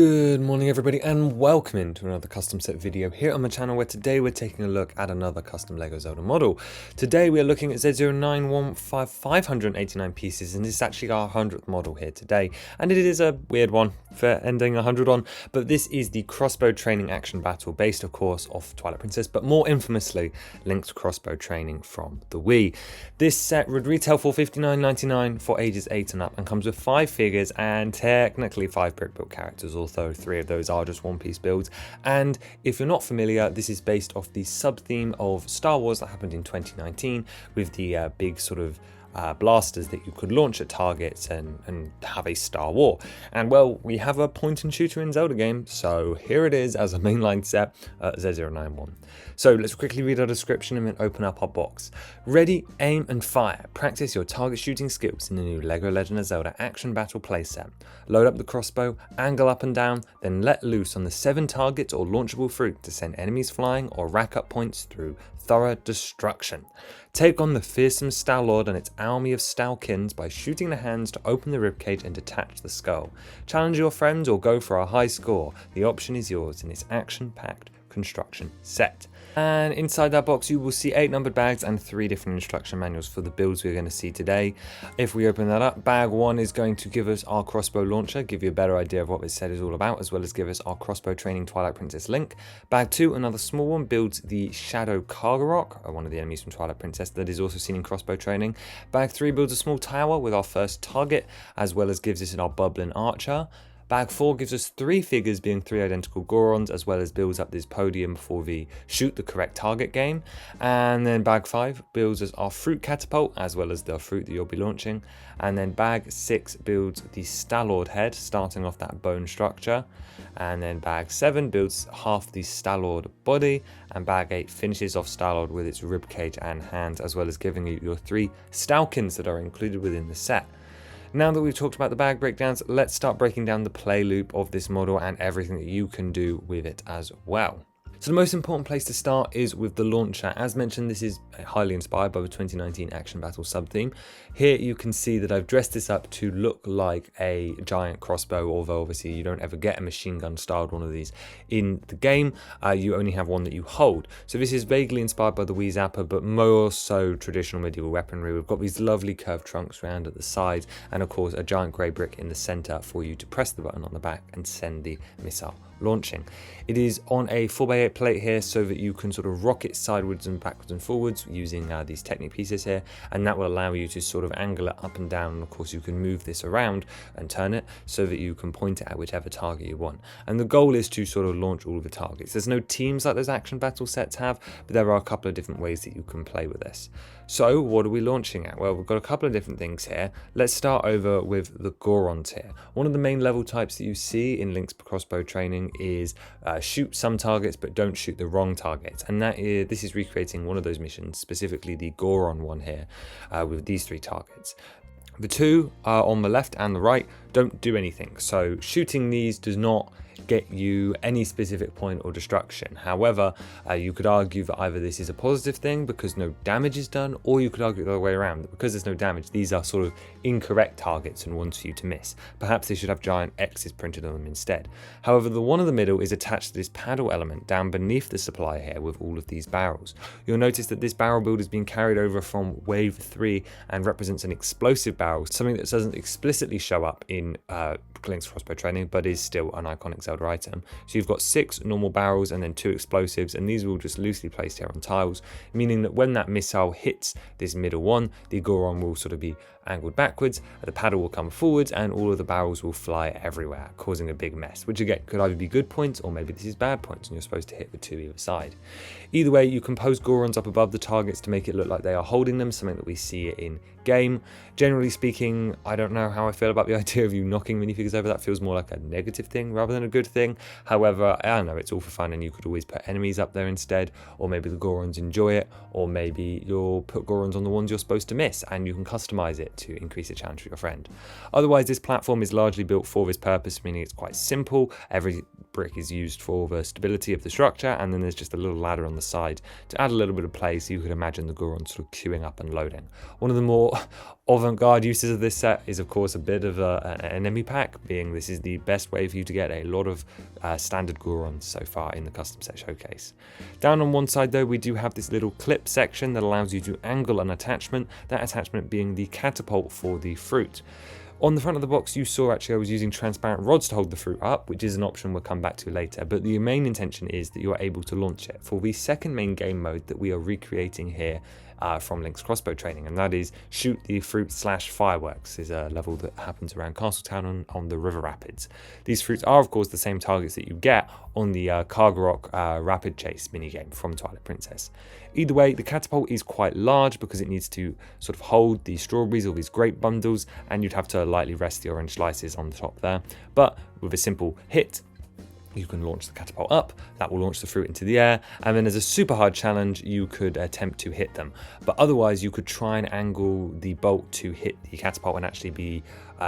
Good morning everybody and welcome into another custom set video here on my channel, where today we're taking a look at another custom LEGO Zelda model. Today we are looking at Z0915 589 pieces, and this is actually our 100th model here today, and it is a weird one for ending 100 on, but this is the Crossbow training action battle based of course off Twilight Princess, but more infamously Link's Crossbow training from the Wii. This set would retail for $59.99 for ages 8 and up, and comes with 5 figures and technically 5 brick built characters, although 3 of those are just one-piece builds. And if you're not familiar, this is based off the sub-theme of Star Wars that happened in 2019 with the big sort of blasters that you could launch at targets and have a Star War. And well, we have a point and shooter in Zelda game, so here it is as a mainline set at Z091. So let's quickly read our description and then open up our box. Ready, aim and fire. Practice your target shooting skills in the new LEGO Legend of Zelda action battle playset. Load up the crossbow, angle up and down, then let loose on the 7 targets or launchable fruit to send enemies flying or rack up points through thorough destruction. Take on the fearsome stallord and its army of stallkins by shooting the hands to open the ribcage and detach the skull. Challenge your friends or go for a high score. The option is yours in this action-packed construction set. And inside that box you will see 8 numbered bags and 3 different instruction manuals for the builds we're going to see today. If we open that up, bag 1 is going to give us our crossbow launcher, give you a better idea of what this set is all about, as well as give us our crossbow training Twilight Princess Link. Bag 2, another small one, builds the Shadow Cargarok, one of the enemies from Twilight Princess that is also seen in crossbow training. Bag 3 builds a small tower with our first target, as well as gives us our bubbling archer. Bag 4 gives us 3 figures, being 3 identical Gorons, as well as builds up this podium for the shoot the correct target game. And then bag 5 builds us our fruit catapult, as well as the fruit that you'll be launching. And then bag 6 builds the stallord head, starting off that bone structure. And then bag 7 builds half the stallord body. And bag 8 finishes off stallord with its ribcage and hands, as well as giving you your 3 stallkins that are included within the set. Now that we've talked about the bag breakdowns, let's start breaking down the play loop of this model and everything that you can do with it as well. So the most important place to start is with the launcher. As mentioned, this is highly inspired by the 2019 action battle sub-theme. Here you can see that I've dressed this up to look like a giant crossbow, although obviously you don't ever get a machine gun styled one of these in the game. You only have one that you hold. So this is vaguely inspired by the Wii Zapper, but more so traditional medieval weaponry. We've got these lovely curved trunks round at the sides, and of course a giant grey brick in the center for you to press the button on the back and send the missile launching. It is on a 4x8 plate here, so that you can sort of rock it sideways and backwards and forwards using these Technic pieces here, and that will allow you to sort of angle it up and down, and of course you can move this around and turn it so that you can point it at whichever target you want. And the goal is to sort of launch all of the targets. There's no teams like those action battle sets have, but there are a couple of different ways that you can play with this. So what are we launching at? Well, we've got a couple of different things here. Let's start over with the Gorons here. One of the main level types that you see in Link's crossbow training is shoot some targets but don't shoot the wrong targets, and this is recreating one of those missions, specifically the Goron one here, with these 3 targets. The 2 on the left and the right don't do anything, so shooting these does not get you any specific point or destruction. However, you could argue that either this is a positive thing because no damage is done, or you could argue the other way around, that because there's no damage, these are sort of incorrect targets and ones for you to miss. Perhaps they should have giant X's printed on them instead. However, the one in the middle is attached to this paddle element down beneath the supply here with all of these barrels. You'll notice that this barrel build is being carried over from wave 3 and represents an explosive barrel, something that doesn't explicitly show up in Link's crossbow training, but is still an iconic Zelda item. So you've got 6 normal barrels and then 2 explosives, and these are all just loosely placed here on tiles, meaning that when that missile hits this middle one, the Goron will sort of be angled backwards, the paddle will come forwards, and all of the barrels will fly everywhere, causing a big mess, which again could either be good points or maybe this is bad points and you're supposed to hit the 2 either side. Either way, you can pose Gorons up above the targets to make it look like they are holding them, something that we see in game. Generally speaking, I don't know how I feel about the idea of you knocking minifigures over. That feels more like a negative thing rather than a good thing. However, I don't know, it's all for fun, and you could always put enemies up there instead, or maybe the Gorons enjoy it, or maybe you'll put Gorons on the ones you're supposed to miss and you can customize it to increase the challenge for your friend. Otherwise, this platform is largely built for this purpose, meaning it's quite simple. Every brick is used for the stability of the structure, and then there's just a little ladder on the side to add a little bit of play, so you could imagine the Goron sort of queuing up and loading. One of the more avant-garde uses of this set is of course a bit of an enemy pack, being this is the best way for you to get a lot of standard Gorons so far in the custom set showcase. Down on one side though, we do have this little clip section that allows you to angle an attachment, that attachment being the catapult for the fruit. On the front of the box you saw actually I was using transparent rods to hold the fruit up, which is an option we'll come back to later, but the main intention is that you are able to launch it for the second main game mode that we are recreating here from Link's Crossbow training, and that is Shoot the Fruit / Fireworks. Is a level that happens around Castletown on the river rapids. These fruits are of course the same targets that you get on the Kargarok rapid chase minigame from Twilight Princess. Either way, the catapult is quite large because it needs to sort of hold the strawberries or these grape bundles, and you'd have to lightly rest the orange slices on the top there, but with a simple hit you can launch the catapult up, that will launch the fruit into the air, and then as a super hard challenge you could attempt to hit them. But otherwise you could try and angle the bolt to hit the catapult and actually be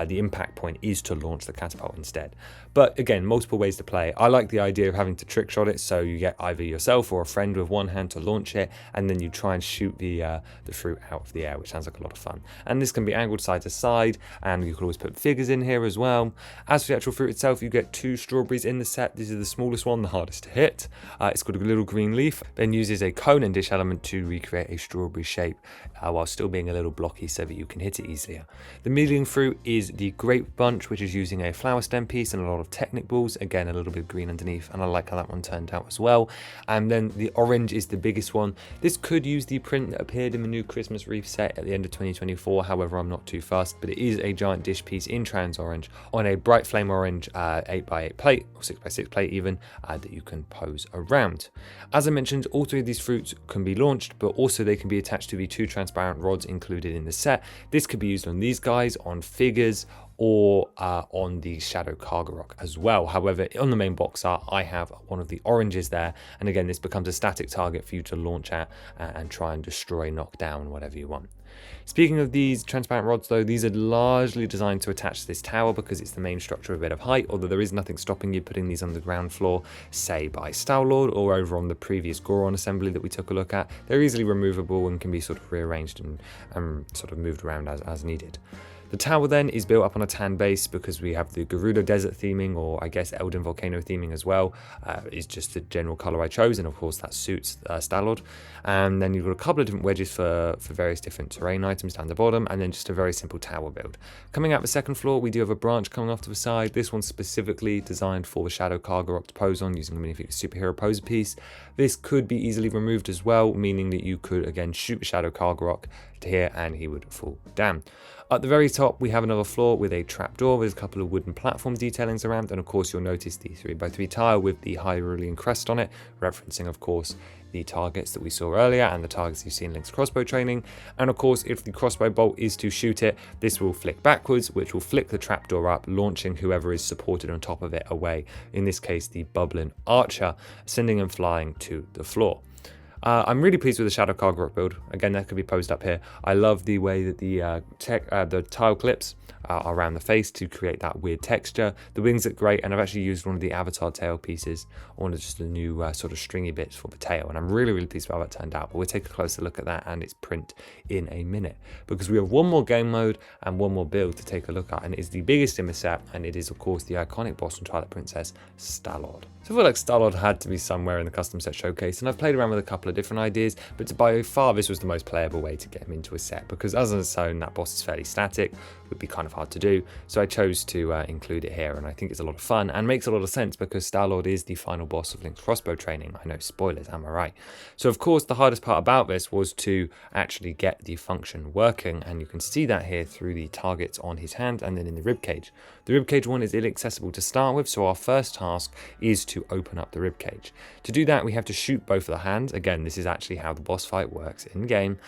the impact point is to launch the catapult instead. But again, multiple ways to play. I like the idea of having to trick shot it, so you get either yourself or a friend with one hand to launch it, and then you try and shoot the fruit out of the air, which sounds like a lot of fun. And this can be angled side to side, and you can always put figures in here as well. As for the actual fruit itself, you get 2 strawberries in the set. This is the smallest one, the hardest to hit. It's got a little green leaf, then uses a cone and dish element to recreate a strawberry shape while still being a little blocky so that you can hit it easier. The medium fruit is the grape bunch, which is using a flower stem piece and a lot of Technic balls, again a little bit of green underneath, and I like how that one turned out as well. And then the orange is the biggest one. This could use the print that appeared in the new Christmas wreath set at the end of 2024, however I'm not too fussed, but it is a giant dish piece in trans orange on a bright flame orange 8x8 plate, or 6x6 plate even, that you can pose around. As I mentioned, all 3 of these fruits can be launched, but also they can be attached to the 2 transparent rods included in the set. This could be used on these guys, on figures, or on the Shadow Kargarok as well. However, on the main box art, I have one of the oranges there, and again, this becomes a static target for you to launch at and try and destroy, knock down, whatever you want. Speaking of these transparent rods though, these are largely designed to attach to this tower because it's the main structure of a bit of height, although there is nothing stopping you putting these on the ground floor, say by Stallord or over on the previous Goron assembly that we took a look at. They're easily removable and can be sort of rearranged and sort of moved around as needed. The tower then is built up on a tan base because we have the Gerudo Desert theming, or I guess Elden Volcano theming as well. Is just the general colour I chose, and of course that suits Stallord. And then you've got a couple of different wedges for various different terrain items down the bottom, and then just a very simple tower build. Coming out the second floor, we do have a branch coming off to the side. This one's specifically designed for the Shadow Kargarok to pose on using a minifigure superhero poser piece. This could be easily removed as well, meaning that you could again shoot the Shadow Kargarok to here and he would fall down. At the very top, we have another floor with a trapdoor with a couple of wooden platform detailings around, and of course you'll notice the 3x3 tile with the Hyrulean crest on it, referencing of course the targets that we saw earlier and the targets you see in Link's Crossbow training. And of course, if the crossbow bolt is to shoot it, this will flick backwards, which will flick the trapdoor up, launching whoever is supported on top of it away, in this case the bubbling archer, sending him flying to the floor. I'm really pleased with the Shadow Kargarok build. Again, that could be posed up here. I love the way that the tile clips around the face to create that weird texture. The wings look great, and I've actually used one of the avatar tail pieces, one of just the new sort of stringy bits for the tail, and I'm really pleased with how that turned out. But we'll take a closer look at that and its print in a minute, because we have one more game mode and one more build to take a look at, and it is the biggest in the set, and it is of course the iconic boss from Twilight Princess, Stallord. So I feel like Stallord had to be somewhere in the custom set showcase, and I've played around with a couple of different ideas, but by far this was the most playable way to get him into a set, because as on its own that boss is fairly static, would be kind of hard to do, so I chose to include it here, and I think it's a lot of fun and makes a lot of sense because Stallord is the final boss of Link's Crossbow training. I know, spoilers, am I right? So of course the hardest part about this was to actually get the function working, and you can see that here through the targets on his hand and then in the ribcage. The ribcage one is inaccessible to start with, so our first task is to open up the ribcage. To do that, we have to shoot both of the hands. Again, then this is actually how the boss fight works in game.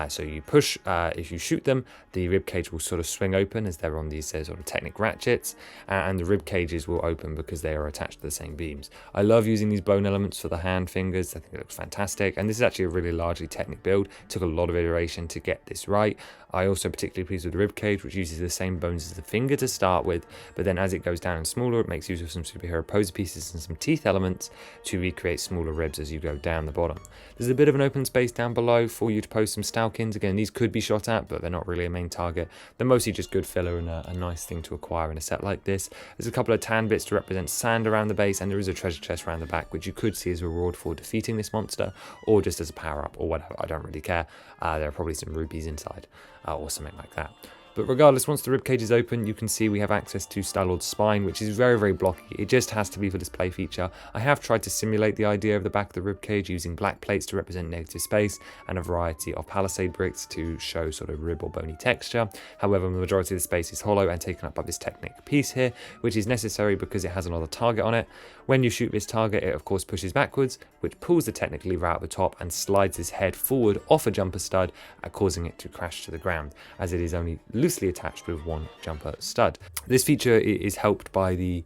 So you push, if you shoot them, the ribcage will sort of swing open as they're on these sort of Technic ratchets, and the rib cages will open because they are attached to the same beams. I love using these bone elements for the hand fingers. I think it looks fantastic, and this is actually a really largely Technic build. It took a lot of iteration to get this right. I also particularly pleased with the rib cage, which uses the same bones as the finger to start with, but then as it goes down and smaller, it makes use of some superhero poser pieces and some teeth elements to recreate smaller ribs as you go down the bottom. There's a bit of an open space down below for you to post some Stalkins. Again, these could be shot at, but they're not really a main target. They're mostly just good filler and a nice thing to acquire in a set like this. There's a couple of tan bits to represent sand around the base, and there is a treasure chest around the back, which you could see as a reward for defeating this monster, or just as a power-up, or whatever. I don't really care. There are probably some rubies inside, or something like that. But regardless, once the ribcage is open, you can see we have access to Stallord's spine, which is very, very blocky. It just has to be for display feature. I have tried to simulate the idea of the back of the ribcage using black plates to represent negative space and a variety of palisade bricks to show sort of rib or bony texture. However, the majority of the space is hollow and taken up by this Technic piece here, which is necessary because it has another target on it. When you shoot this target, it of course pushes backwards, which pulls the Technic lever out the top and slides his head forward off a jumper stud, causing it to crash to the ground, as it is only loosely attached with one jumper stud. This feature is helped by the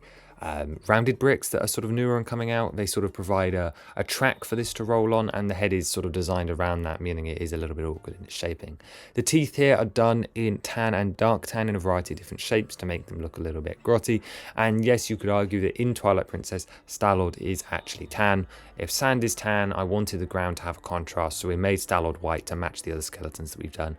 rounded bricks that are sort of newer and coming out. They sort of provide a track for this to roll on, and the head is sort of designed around that, meaning it is a little bit awkward in its shaping. The teeth here are done in tan and dark tan in a variety of different shapes to make them look a little bit grotty. And yes, you could argue that in Twilight Princess, Stallord is actually tan. If sand is tan, I wanted the ground to have a contrast, so we made Stallord white to match the other skeletons that we've done.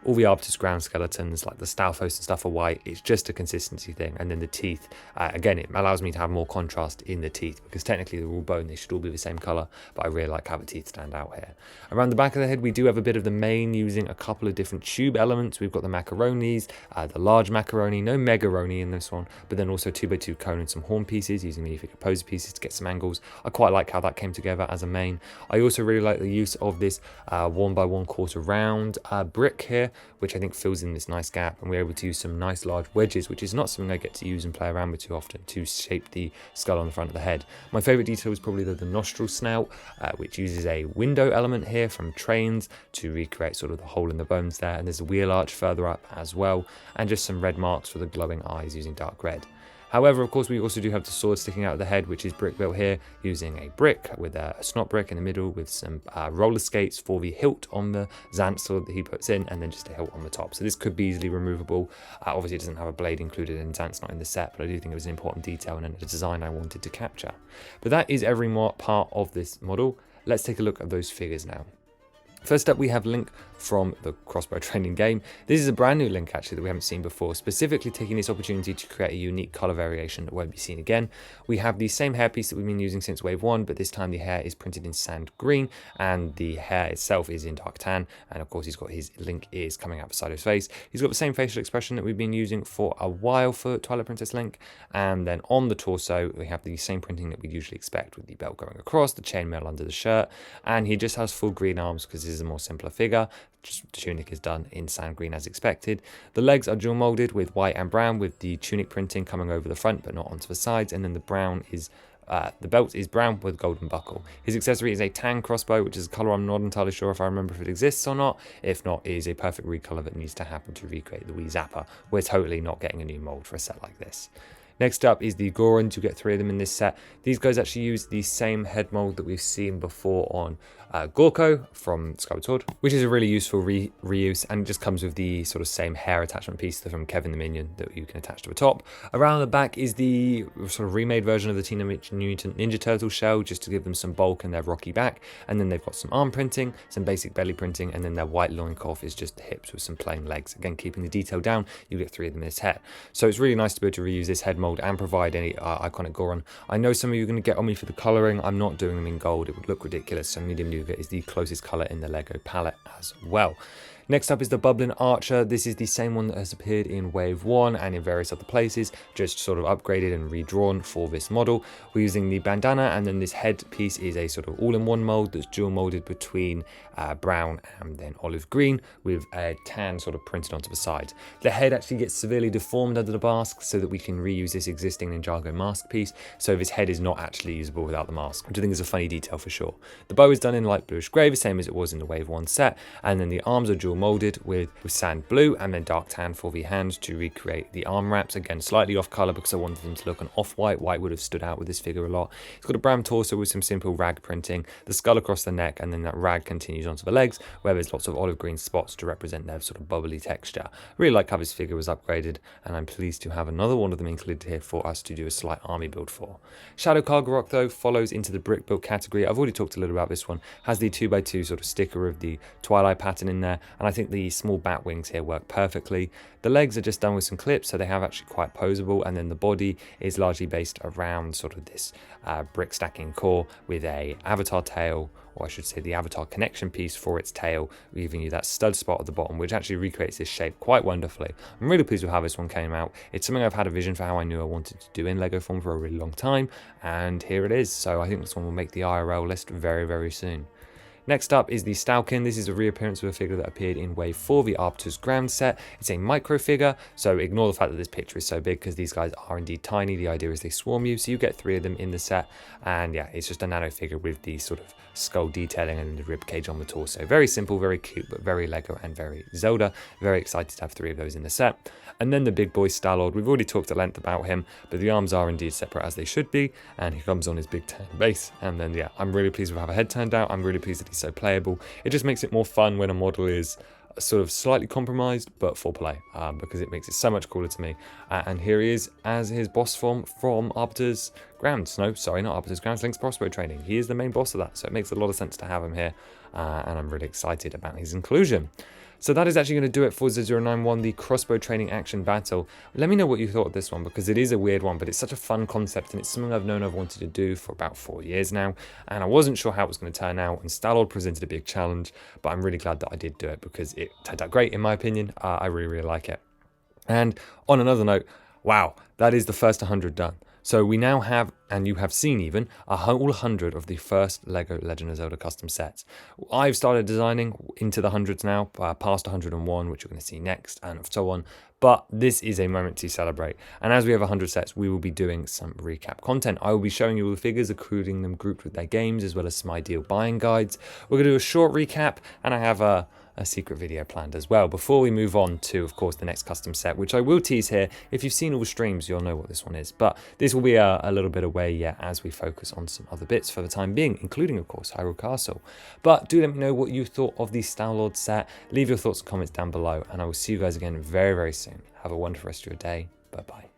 All the Arbutus ground skeletons, like the Stalfos and stuff, are white. It's just a consistency thing. And then the teeth, again, it allows me to have more contrast in the teeth, because technically they're all bone, they should all be the same colour, but I really like how the teeth stand out here. Around the back of the head, we do have a bit of the mane using a couple of different tube elements. We've got the macaronis, the large macaroni, no megaroni in this one, but then also 2x2 cone and some horn pieces using minifigure poser pieces to get some angles. I quite like how that came together as a mane. I also really like the use of this 1x1/4 round brick here, which I think fills in this nice gap, and we're able to use some nice large wedges, which is not something I get to use and play around with too often, to shape the skull on the front of the head. My favourite detail is probably the nostril snout, which uses a window element here from trains to recreate sort of the hole in the bones there, and there's a wheel arch further up as well, and just some red marks for the glowing eyes using dark red. However, of course, we also do have the sword sticking out of the head, which is brick built here using a brick with a snot brick in the middle with some roller skates for the hilt on the Zant sword that he puts in, and then just a hilt on the top. So this could be easily removable. Obviously, it doesn't have a blade included, and Zant's not in the set, but I do think it was an important detail and a design I wanted to capture. But that is every part of this model. Let's take a look at those figures now. First up, we have Link from the Crossbow training game. This is a brand new Link actually that we haven't seen before, specifically taking this opportunity to create a unique colour variation that won't be seen again. We have the same hairpiece that we've been using since Wave 1, but this time the hair is printed in sand green and the hair itself is in dark tan, and of course he's got his Link ears coming out the side of his face. He's got the same facial expression that we've been using for a while for Twilight Princess Link, and then on the torso we have the same printing that we'd usually expect, with the belt going across, the chainmail under the shirt, and he just has full green arms because this is a more simpler figure. Just the tunic is done in sand green as expected. The legs are dual molded with white and brown, with the tunic printing coming over the front but not onto the sides, and then the belt is brown with golden buckle. His accessory is a tan crossbow, which is a colour I'm not entirely sure if I remember if it exists or not. If not, it is a perfect recolour that needs to happen to recreate the Wee Zapper. We're totally not getting a new mould for a set like this. Next up is the Gorons. You get 3 of them in this set. These guys actually use the same head mold that we've seen before on Gorko from Skyward Sword, which is a really useful reuse, and it just comes with the sort of same hair attachment piece from Kevin the Minion that you can attach to the top. Around the back is the sort of remade version of the Teenage Mutant Ninja Turtle shell, just to give them some bulk and their rocky back, and then they've got some arm printing, some basic belly printing, and then their white loincloth is just the hips with some plain legs. Again, keeping the detail down, you get 3 of them in this head. So it's really nice to be able to reuse this head mold and provide any iconic Goron. I know some of you are going to get on me for the colouring. I'm not doing them in gold, it would look ridiculous, so medium nougat is the closest colour in the Lego palette as well. Next up is the Bubbling Archer. This is the same one that has appeared in Wave 1 and in various other places, just sort of upgraded and redrawn for this model. We're using the bandana, and then this head piece is a sort of all-in-one mold that's dual molded between brown and then olive green with a tan sort of printed onto the side. The head actually gets severely deformed under the mask so that we can reuse this existing Ninjago mask piece, so this head is not actually usable without the mask, which I think is a funny detail for sure. The bow is done in light bluish grey, the same as it was in the Wave 1 set, and then the arms are dual molded with sand blue and then dark tan for the hands to recreate the arm wraps. Again, slightly off colour because I wanted them to look an off-white. White would have stood out with this figure a lot. It's got a brown torso with some simple rag printing, the skull across the neck, and then that rag continues onto the legs where there's lots of olive green spots to represent their sort of bubbly texture. I really like how this figure was upgraded, and I'm pleased to have another one of them included here for us to do a slight army build for. Shadow Cargarok though follows into the brick build category. I've already talked a little about this one. Has the 2x2 sort of sticker of the Twilight pattern in there, and I think the small bat wings here work perfectly. The legs are just done with some clips, so they have actually quite posable, and then the body is largely based around sort of this brick stacking core with a avatar tail, or I should say the avatar connection piece for its tail, giving you that stud spot at the bottom, which actually recreates this shape quite wonderfully. I'm really pleased with how this one came out. It's something I've had a vision for how I knew I wanted to do in Lego form for a really long time, and here it is. So I think this one will make the IRL list very, very soon. Next up is the Stalkin. This is a reappearance of a figure that appeared in Wave 4, the Arbiter's Ground set. It's a micro figure, so ignore the fact that this picture is so big because these guys are indeed tiny. The idea is they swarm you, so you get 3 of them in the set, and yeah, it's just a nano figure with the sort of skull detailing and the rib cage on the torso. Very simple, very cute, but very Lego and very Zelda. Very excited to have 3 of those in the set. And then the big boy Stallord. We've already talked at length about him, but the arms are indeed separate as they should be, and he comes on his big tan base. And then yeah, I'm really pleased with how the head turned out. I'm really pleased that he's so playable. It just makes it more fun when a model is sort of slightly compromised but full play, because it makes it so much cooler to me. And here he is as his boss form from Arbiter's Grounds. No, sorry, not Arbiter's Grounds, Link's Crossbow training. He is the main boss of that, so it makes a lot of sense to have him here, and I'm really excited about his inclusion. So that is actually going to do it for Z091, the Crossbow Training Action Battle. Let me know what you thought of this one, because it is a weird one, but it's such a fun concept, and it's something I've known I've wanted to do for about 4 years now, and I wasn't sure how it was going to turn out, and Stallord presented a big challenge, but I'm really glad that I did do it, because it turned out great in my opinion. I really, really like it. And on another note, wow, that is the first 100 done. So we now have, and you have seen even, all 100 of the first LEGO Legend of Zelda custom sets. I've started designing into the hundreds now, past 101, which you're going to see next, and so on. But this is a moment to celebrate. And as we have 100 sets, we will be doing some recap content. I will be showing you all the figures, including them grouped with their games, as well as some ideal buying guides. We're going to do a short recap, and I have a secret video planned as well before we move on to, of course, the next custom set, which I will tease here. If you've seen all the streams, you'll know what this one is, but this will be a little bit away yet as we focus on some other bits for the time being, including, of course, Hyrule Castle. But do let me know what you thought of the Stallord set. Leave your thoughts and comments down below, and I will see you guys again very, very soon. Have a wonderful rest of your day. Bye bye.